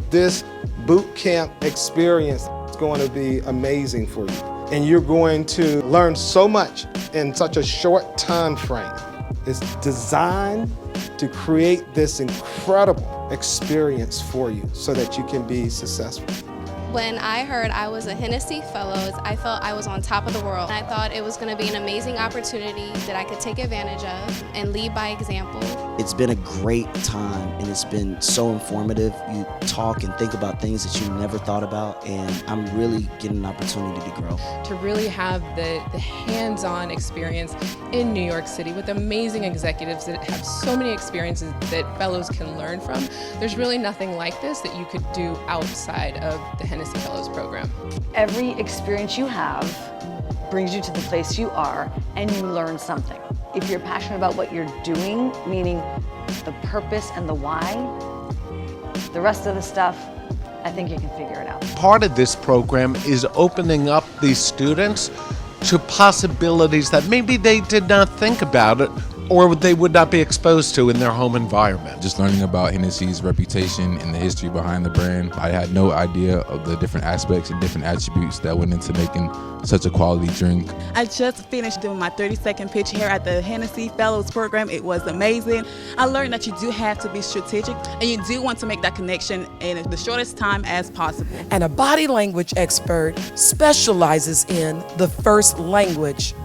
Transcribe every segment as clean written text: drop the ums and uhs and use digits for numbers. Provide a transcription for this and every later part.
This boot camp experience is going to be amazing for you. And you're going to learn so much in such a short time frame. It's designed to create this incredible experience for you so that you can be successful. When I heard I was a Hennessy Fellows, I felt I was on top of the world. I thought it was going to be an amazing opportunity that I could take advantage of and lead by example. It's been a great time and it's been so informative. You talk and think about things that you never thought about, and I'm really getting an opportunity to grow. To really have the hands-on experience in New York City with amazing executives that have so many experiences that fellows can learn from. There's really nothing like this that you could do outside of the Hennessy Fellows program. Every experience you have brings you to the place you are, and you learn something. If you're passionate about what you're doing, meaning the purpose and the why, the rest of the stuff, I think you can figure it out. Part of this program is opening up these students to possibilities that maybe they did not think about it or they would not be exposed to in their home environment. Just learning about Hennessy's reputation and the history behind the brand, I had no idea of the different aspects and different attributes that went into making such a quality drink. I just finished doing my 30-second pitch here at the Hennessy Fellows program. It was amazing. I learned that you do have to be strategic and you do want to make that connection in the shortest time as possible. And a body language expert specializes in the first language,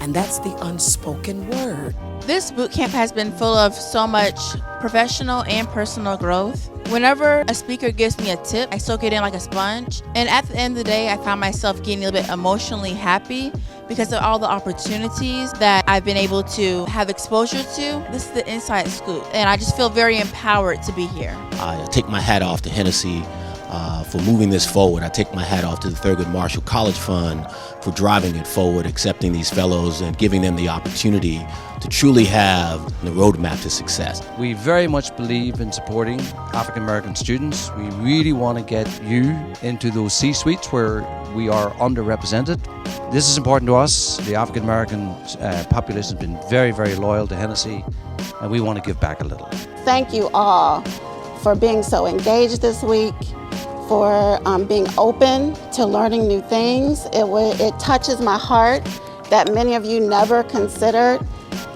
and that's the unspoken word. This boot camp has been full of so much professional and personal growth. Whenever a speaker gives me a tip, I soak it in like a sponge. And at the end of the day, I found myself getting a little bit emotionally happy because of all the opportunities that I've been able to have exposure to. This is the inside scoop, and I just feel very empowered to be here. I take my hat off to Hennessy for moving this forward. I take my hat off to the Thurgood Marshall College Fund for driving it forward, accepting these fellows and giving them the opportunity to truly have the roadmap to success. We very much believe in supporting African American students. We really want to get you into those C-suites where we are underrepresented. This is important to us. The African American population has been very, very loyal to Hennessy, and we want to give back a little. Thank you all for being so engaged this week, for being open to learning new things. It touches my heart that many of you never considered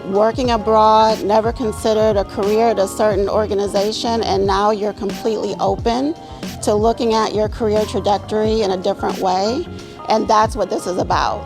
working abroad, never considered a career at a certain organization, and now you're completely open to looking at your career trajectory in a different way. And that's what this is about.